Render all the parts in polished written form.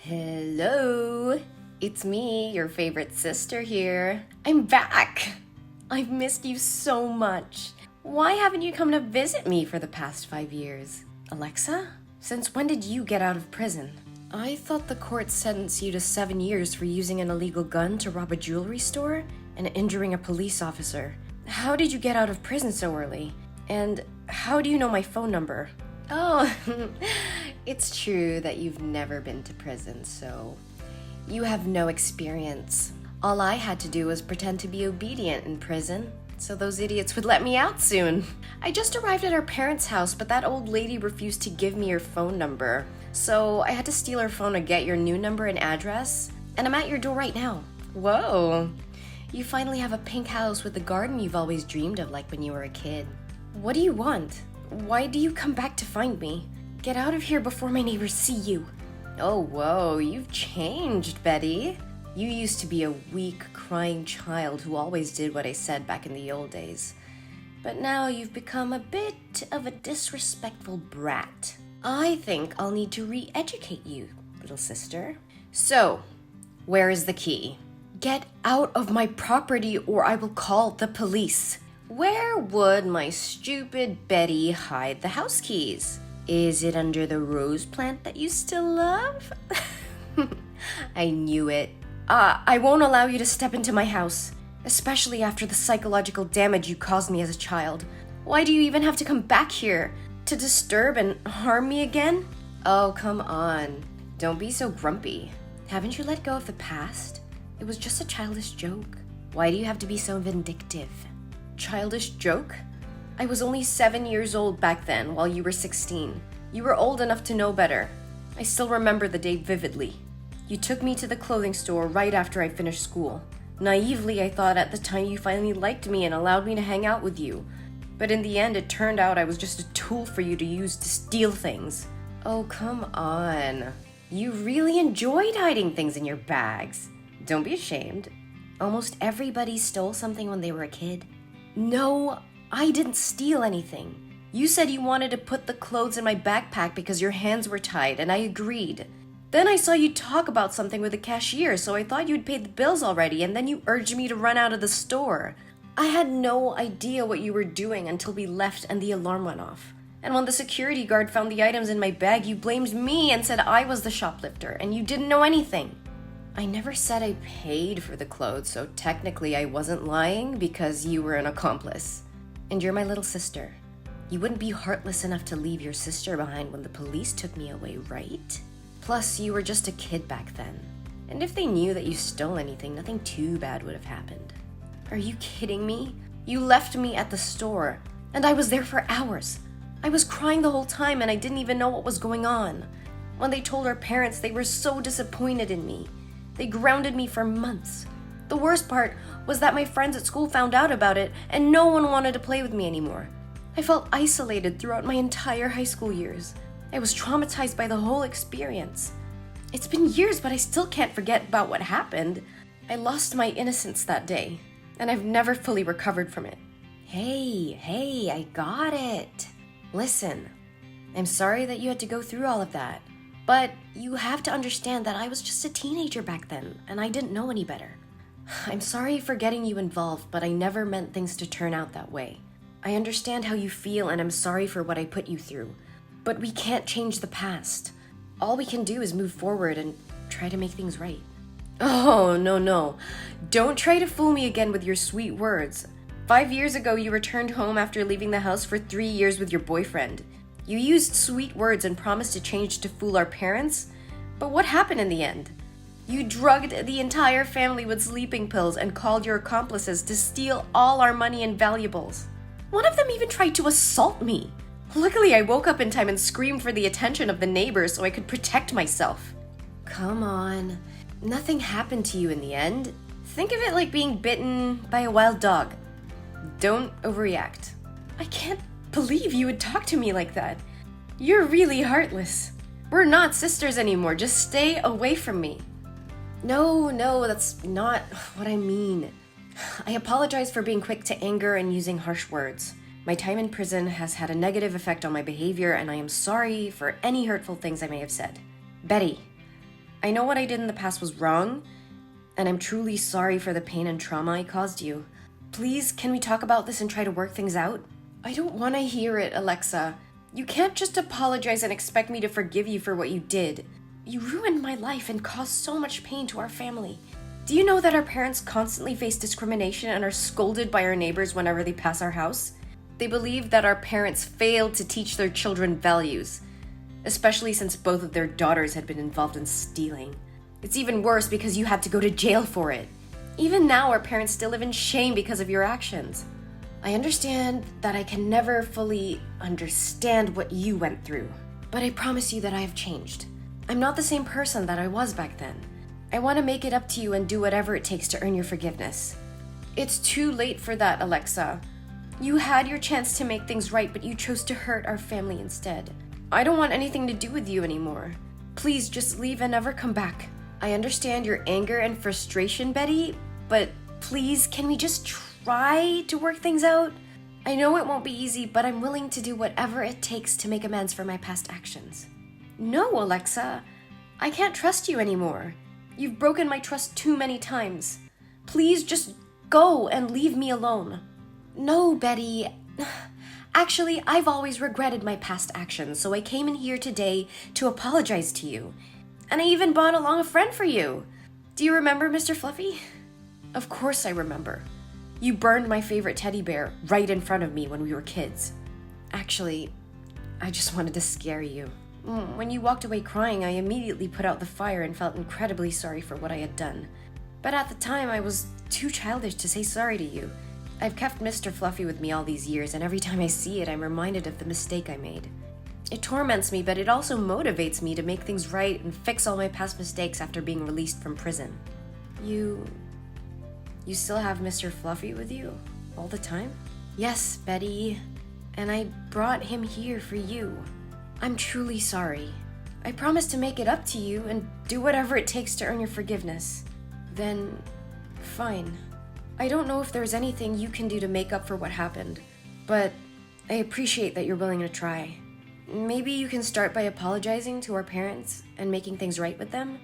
Hello, it's me, your favorite sister here. I'm back. I've missed you so much. Why haven't you come to visit me for the past 5 years? Alexa, since when did you get out of prison? I thought the court sentenced you to 7 years for using an illegal gun to rob a jewelry store and injuring a police officer. How did you get out of prison so early? And how do you know my phone number? Oh, it's true that you've never been to prison, so you have no experience. All I had to do was pretend to be obedient in prison, so those idiots would let me out soon. I just arrived at our parents' house, but that old lady refused to give me her phone number, so I had to steal her phone to get your new number and address, and I'm at your door right now. Whoa, you finally have a pink house with the garden you've always dreamed of, like when you were a kid. What do you want? Why do you come back to find me? Get out of here before my neighbors see you. Oh, whoa, you've changed, Betty. You used to be a weak, crying child who always did what I said back in the old days. But now you've become a bit of a disrespectful brat. I think I'll need to re-educate you, little sister. So, where is the key? Get out of my property or I will call the police. Where would my stupid Betty hide the house keys? Is it under the rose plant that you still love? I knew it. I won't allow you to step into my house, especially after the psychological damage you caused me as a child. Why do you even have to come back here? To disturb and harm me again? Oh, come on. Don't be so grumpy. Haven't you let go of the past? It was just a childish joke. Why do you have to be so vindictive? Childish joke? I was only 7 years old back then, while you were 16. You were old enough to know better. I still remember the day vividly. You took me to the clothing store right after I finished school. Naively, I thought at the time you finally liked me and allowed me to hang out with you. But in the end, it turned out I was just a tool for you to use to steal things. Oh, come on. You really enjoyed hiding things in your bags. Don't be ashamed. Almost everybody stole something when they were a kid. No, I didn't steal anything. You said you wanted to put the clothes in my backpack because your hands were tied, and I agreed. Then I saw you talk about something with the cashier, so I thought you'd paid the bills already, and then you urged me to run out of the store. I had no idea what you were doing until we left and the alarm went off. And when the security guard found the items in my bag, you blamed me and said I was the shoplifter, and you didn't know anything. I never said I paid for the clothes, so technically I wasn't lying because you were an accomplice. And you're my little sister. You wouldn't be heartless enough to leave your sister behind when the police took me away, right? Plus, you were just a kid back then. And if they knew that you stole anything, nothing too bad would have happened. Are you kidding me? You left me at the store, and I was there for hours. I was crying the whole time, and I didn't even know what was going on. When they told our parents, they were so disappointed in me. They grounded me for months. The worst part was that my friends at school found out about it and no one wanted to play with me anymore. I felt isolated throughout my entire high school years. I was traumatized by the whole experience. It's been years, but I still can't forget about what happened. I lost my innocence that day, and I've never fully recovered from it. Hey, I got it. Listen, I'm sorry that you had to go through all of that. But you have to understand that I was just a teenager back then, and I didn't know any better. I'm sorry for getting you involved, but I never meant things to turn out that way. I understand how you feel, and I'm sorry for what I put you through. But we can't change the past. All we can do is move forward and try to make things right. Oh, no. Don't try to fool me again with your sweet words. 5 years ago, you returned home after leaving the house for 3 years with your boyfriend. You used sweet words and promised to change to fool our parents, but what happened in the end? You drugged the entire family with sleeping pills and called your accomplices to steal all our money and valuables. One of them even tried to assault me. Luckily, I woke up in time and screamed for the attention of the neighbors so I could protect myself. Come on, nothing happened to you in the end. Think of it like being bitten by a wild dog. Don't overreact. I can't believe you would talk to me like that. You're really heartless. We're not sisters anymore. Just stay away from me. No, that's not what I mean. I apologize for being quick to anger and using harsh words. My time in prison has had a negative effect on my behavior, and I am sorry for any hurtful things I may have said. Betty, I know what I did in the past was wrong, and I'm truly sorry for the pain and trauma I caused you. Please, can we talk about this and try to work things out? I don't want to hear it, Alexa. You can't just apologize and expect me to forgive you for what you did. You ruined my life and caused so much pain to our family. Do you know that our parents constantly face discrimination and are scolded by our neighbors whenever they pass our house? They believe that our parents failed to teach their children values, especially since both of their daughters had been involved in stealing. It's even worse because you had to go to jail for it. Even now, our parents still live in shame because of your actions. I understand that I can never fully understand what you went through, but I promise you that I have changed. I'm not the same person that I was back then. I want to make it up to you and do whatever it takes to earn your forgiveness. It's too late for that, Alexa. You had your chance to make things right, but you chose to hurt our family instead. I don't want anything to do with you anymore. Please just leave and never come back. I understand your anger and frustration, Betty, but please, can we just try to work things out? I know it won't be easy, but I'm willing to do whatever it takes to make amends for my past actions. No, Alexa. I can't trust you anymore. You've broken my trust too many times. Please just go and leave me alone. No, Betty. Actually, I've always regretted my past actions, so I came in here today to apologize to you. And I even brought along a friend for you. Do you remember Mr. Fluffy? Of course I remember. You burned my favorite teddy bear right in front of me when we were kids. Actually, I just wanted to scare you. When you walked away crying, I immediately put out the fire and felt incredibly sorry for what I had done. But at the time, I was too childish to say sorry to you. I've kept Mr. Fluffy with me all these years, and every time I see it, I'm reminded of the mistake I made. It torments me, but it also motivates me to make things right and fix all my past mistakes after being released from prison. You still have Mr. Fluffy with you all the time? Yes, Betty. And I brought him here for you. I'm truly sorry. I promise to make it up to you and do whatever it takes to earn your forgiveness. Then, fine. I don't know if there's anything you can do to make up for what happened, but I appreciate that you're willing to try. Maybe you can start by apologizing to our parents and making things right with them.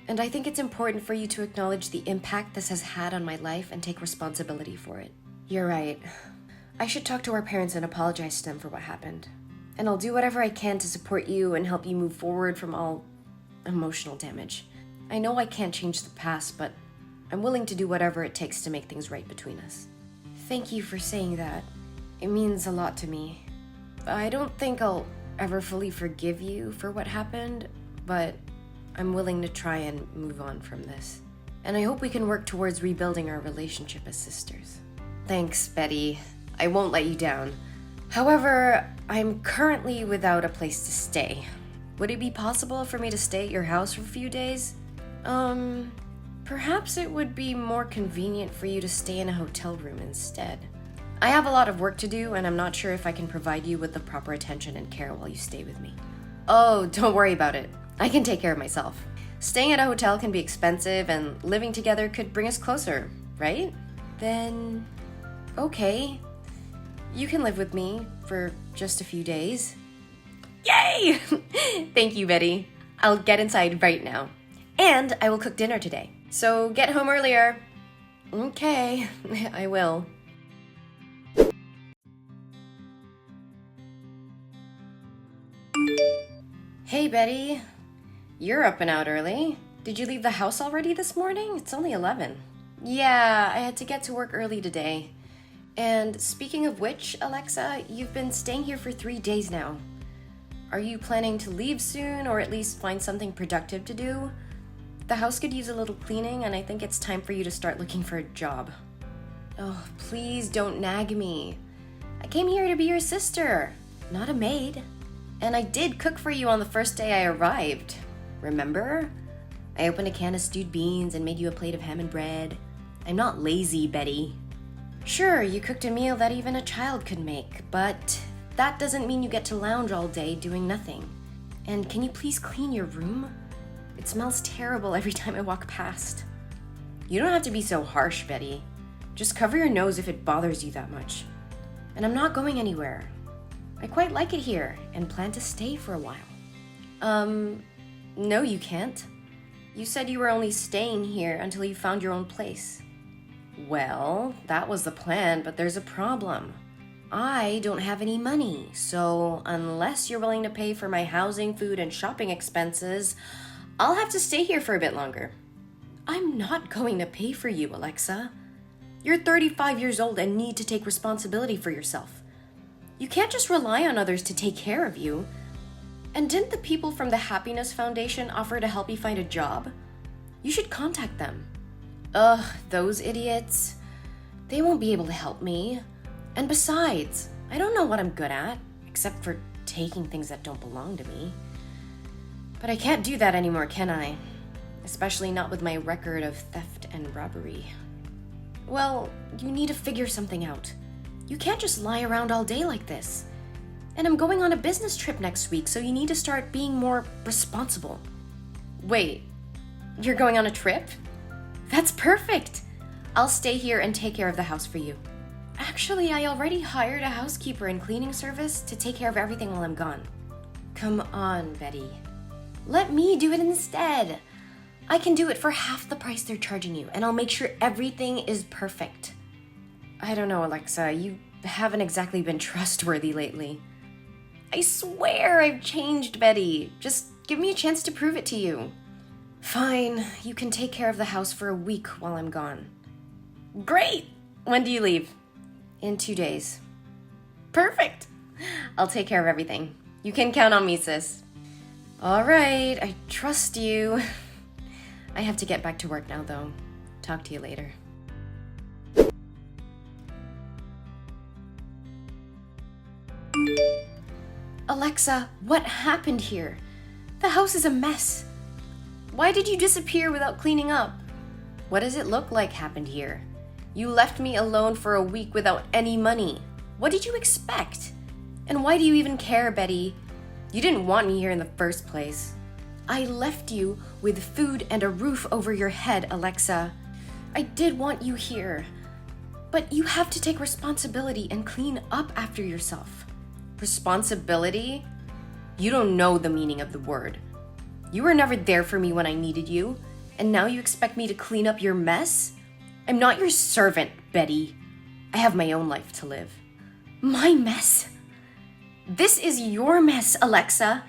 And I think it's important for you to acknowledge the impact this has had on my life and take responsibility for it. You're right. I should talk to our parents and apologize to them for what happened. And I'll do whatever I can to support you and help you move forward from all emotional damage. I know I can't change the past, but I'm willing to do whatever it takes to make things right between us. Thank you for saying that. It means a lot to me. I don't think I'll ever fully forgive you for what happened, but I'm willing to try and move on from this. And I hope we can work towards rebuilding our relationship as sisters. Thanks, Betty. I won't let you down. However, I'm currently without a place to stay. Would it be possible for me to stay at your house for a few days? Perhaps it would be more convenient for you to stay in a hotel room instead. I have a lot of work to do, and I'm not sure if I can provide you with the proper attention and care while you stay with me. Oh, don't worry about it. I can take care of myself. Staying at a hotel can be expensive, and living together could bring us closer, right? Then, okay. You can live with me for just a few days. Yay! Thank you, Betty. I'll get inside right now. And I will cook dinner today. So get home earlier. Okay, I will. Hey, Betty. You're up and out early. Did you leave the house already this morning? It's only 11. Yeah, I had to get to work early today. And speaking of which, Alexa, you've been staying here for 3 days now. Are you planning to leave soon, or at least find something productive to do? The house could use a little cleaning, and I think it's time for you to start looking for a job. Oh, please don't nag me. I came here to be your sister, not a maid. And I did cook for you on the first day I arrived. Remember? I opened a can of stewed beans and made you a plate of ham and bread. I'm not lazy, Betty. Sure, you cooked a meal that even a child could make, but that doesn't mean you get to lounge all day doing nothing. And can you please clean your room? It smells terrible every time I walk past. You don't have to be so harsh, Betty. Just cover your nose if it bothers you that much. And I'm not going anywhere. I quite like it here and plan to stay for a while. No, you can't. You said you were only staying here until you found your own place. Well, that was the plan, but there's a problem. I don't have any money, so unless you're willing to pay for my housing, food, and shopping expenses, I'll have to stay here for a bit longer. I'm not going to pay for you, Alexa. You're 35 years old and need to take responsibility for yourself. You can't just rely on others to take care of you. And didn't the people from the Happiness Foundation offer to help you find a job? You should contact them. Ugh, those idiots. They won't be able to help me. And besides, I don't know what I'm good at, except for taking things that don't belong to me. But I can't do that anymore, can I? Especially not with my record of theft and robbery. Well, you need to figure something out. You can't just lie around all day like this. And I'm going on a business trip next week, so you need to start being more responsible. Wait, you're going on a trip? That's perfect! I'll stay here and take care of the house for you. Actually, I already hired a housekeeper and cleaning service to take care of everything while I'm gone. Come on, Betty. Let me do it instead. I can do it for half the price they're charging you, and I'll make sure everything is perfect. I don't know, Alexa, you haven't exactly been trustworthy lately. I swear I've changed, Betty. Just give me a chance to prove it to you. Fine, you can take care of the house for a week while I'm gone. Great! When do you leave? In 2 days. Perfect! I'll take care of everything. You can count on me, sis. All right, I trust you. I have to get back to work now, though. Talk to you later. Alexa, what happened here? The house is a mess. Why did you disappear without cleaning up? What does it look like happened here? You left me alone for a week without any money. What did you expect? And why do you even care, Betty? You didn't want me here in the first place. I left you with food and a roof over your head, Alexa. I did want you here. But you have to take responsibility and clean up after yourself. Responsibility? You don't know the meaning of the word. You were never there for me when I needed you, and now you expect me to clean up your mess? I'm not your servant, Betty. I have my own life to live. My mess? This is your mess, Alexa.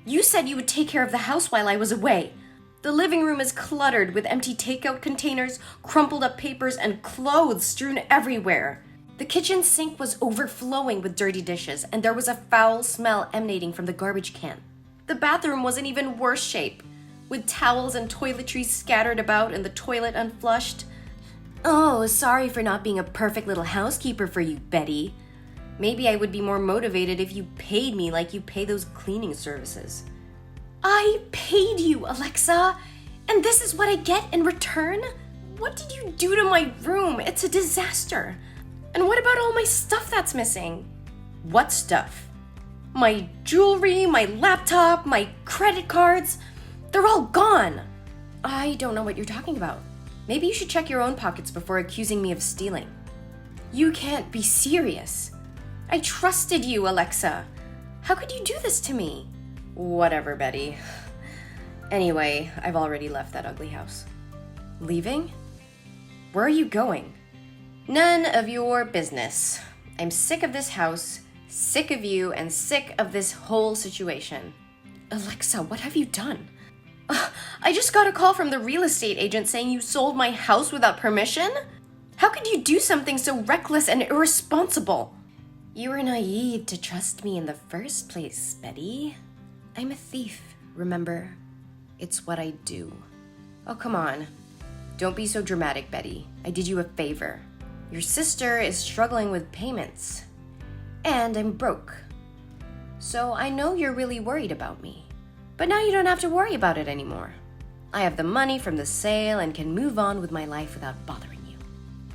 You said you would take care of the house while I was away. The living room is cluttered with empty takeout containers, crumpled up papers, and clothes strewn everywhere. The kitchen sink was overflowing with dirty dishes, and there was a foul smell emanating from the garbage can. The bathroom was in even worse shape, with towels and toiletries scattered about and the toilet unflushed. Oh, sorry for not being a perfect little housekeeper for you, Betty. Maybe I would be more motivated if you paid me like you pay those cleaning services. I paid you, Alexa, and this is what I get in return? What did you do to my room? It's a disaster. And what about all my stuff that's missing? What stuff? My jewelry, my laptop, my credit cards, they're all gone. I don't know what you're talking about. Maybe you should check your own pockets before accusing me of stealing. You can't be serious. I trusted you, Alexa. How could you do this to me? Whatever, Betty. Anyway, I've already left that ugly house. Leaving? Where are you going? None of your business. I'm sick of this house, sick of you, and sick of this whole situation. Alexa, what have you done? I just got a call from the real estate agent saying you sold my house without permission? How could you do something so reckless and irresponsible? You were naive to trust me in the first place, Betty. I'm a thief, remember? It's what I do. Oh, come on. Don't be so dramatic, Betty. I did you a favor. Your sister is struggling with payments. And I'm broke. So I know you're really worried about me. But now you don't have to worry about it anymore. I have the money from the sale and can move on with my life without bothering you.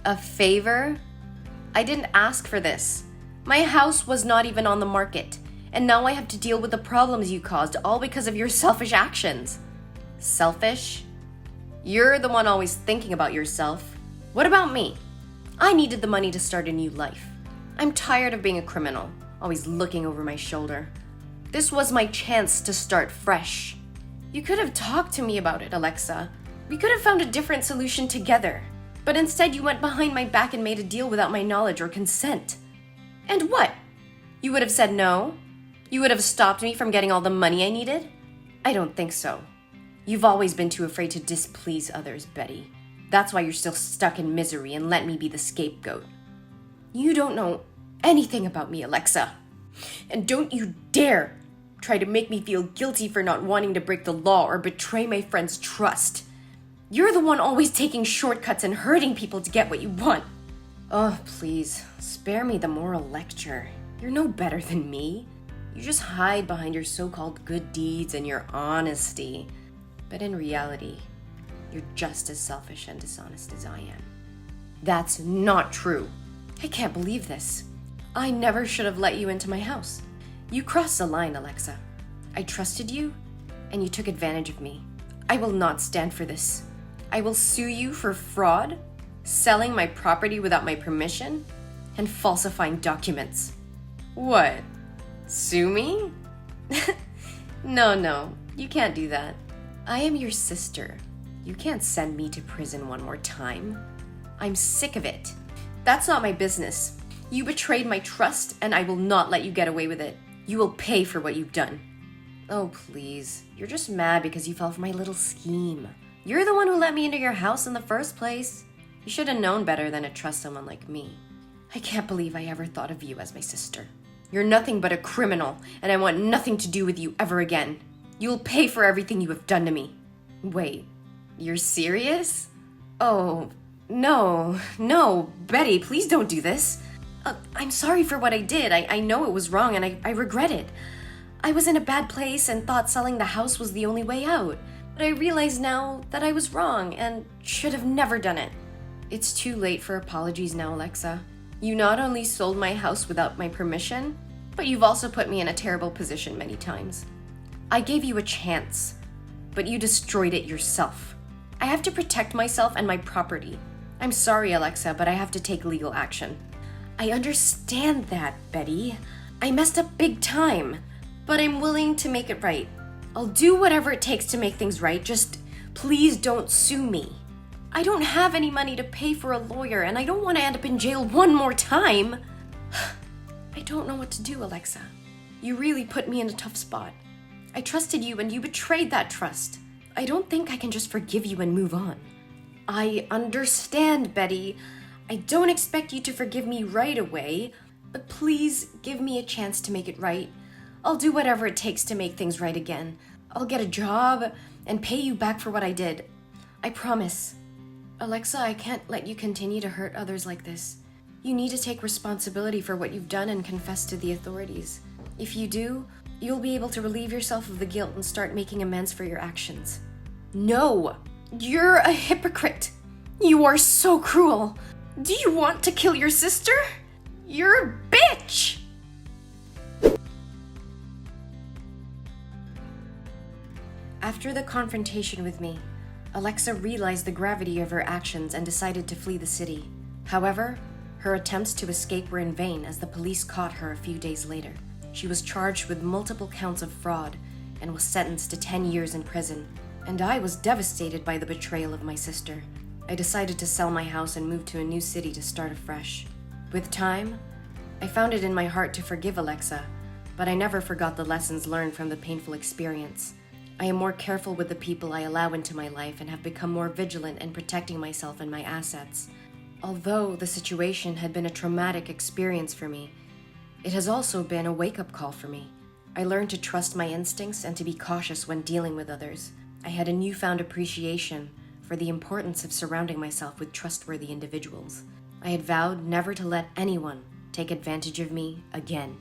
A favor? I didn't ask for this. My house was not even on the market. And now I have to deal with the problems you caused, all because of your selfish actions. Selfish? You're the one always thinking about yourself. What about me? I needed the money to start a new life. I'm tired of being a criminal, always looking over my shoulder. This was my chance to start fresh. You could have talked to me about it, Alexa. We could have found a different solution together. But instead, you went behind my back and made a deal without my knowledge or consent. And what? You would have said no? You would have stopped me from getting all the money I needed? I don't think so. You've always been too afraid to displease others, Betty. That's why you're still stuck in misery and let me be the scapegoat. You don't know anything about me, Alexa. And don't you dare try to make me feel guilty for not wanting to break the law or betray my friend's trust. You're the one always taking shortcuts and hurting people to get what you want. Oh, please, spare me the moral lecture. You're no better than me. You just hide behind your so-called good deeds and your honesty. But in reality, you're just as selfish and dishonest as I am. That's not true. I can't believe this. I never should have let you into my house. You crossed the line, Alexa. I trusted you, and you took advantage of me. I will not stand for this. I will sue you for fraud, selling my property without my permission, and falsifying documents. What? Sue me? No, you can't do that. I am your sister. You can't send me to prison one more time. I'm sick of it. That's not my business. You betrayed my trust, and I will not let you get away with it. You will pay for what you've done. Oh, please. You're just mad because you fell for my little scheme. You're the one who let me into your house in the first place. You should have known better than to trust someone like me. I can't believe I ever thought of you as my sister. You're nothing but a criminal, and I want nothing to do with you ever again. You'll pay for everything you have done to me. Wait, you're serious? Oh, no, Betty, please don't do this. I'm sorry for what I did. I know it was wrong, and I regret it. I was in a bad place and thought selling the house was the only way out. But I realize now that I was wrong and should have never done it. It's too late for apologies now, Alexa. You not only sold my house without my permission, but you've also put me in a terrible position many times. I gave you a chance, but you destroyed it yourself. I have to protect myself and my property. I'm sorry, Alexa, but I have to take legal action. I understand that, Betty. I messed up big time, but I'm willing to make it right. I'll do whatever it takes to make things right. Just please don't sue me. I don't have any money to pay for a lawyer, and I don't want to end up in jail one more time. I don't know what to do, Alexa. You really put me in a tough spot. I trusted you, and you betrayed that trust. I don't think I can just forgive you and move on. I understand, Betty. I don't expect you to forgive me right away, but please give me a chance to make it right. I'll do whatever it takes to make things right again. I'll get a job and pay you back for what I did. I promise. Alexa, I can't let you continue to hurt others like this. You need to take responsibility for what you've done and confess to the authorities. If you do, you'll be able to relieve yourself of the guilt and start making amends for your actions. No! You're a hypocrite! You are so cruel! Do you want to kill your sister? You're a bitch! After the confrontation with me, Alexa realized the gravity of her actions and decided to flee the city. However, her attempts to escape were in vain as the police caught her a few days later. She was charged with multiple counts of fraud and was sentenced to 10 years in prison. And I was devastated by the betrayal of my sister. I decided to sell my house and move to a new city to start afresh. With time, I found it in my heart to forgive Alexa, but I never forgot the lessons learned from the painful experience. I am more careful with the people I allow into my life and have become more vigilant in protecting myself and my assets. Although the situation had been a traumatic experience for me, it has also been a wake-up call for me. I learned to trust my instincts and to be cautious when dealing with others. I had a newfound appreciation for the importance of surrounding myself with trustworthy individuals. I had vowed never to let anyone take advantage of me again.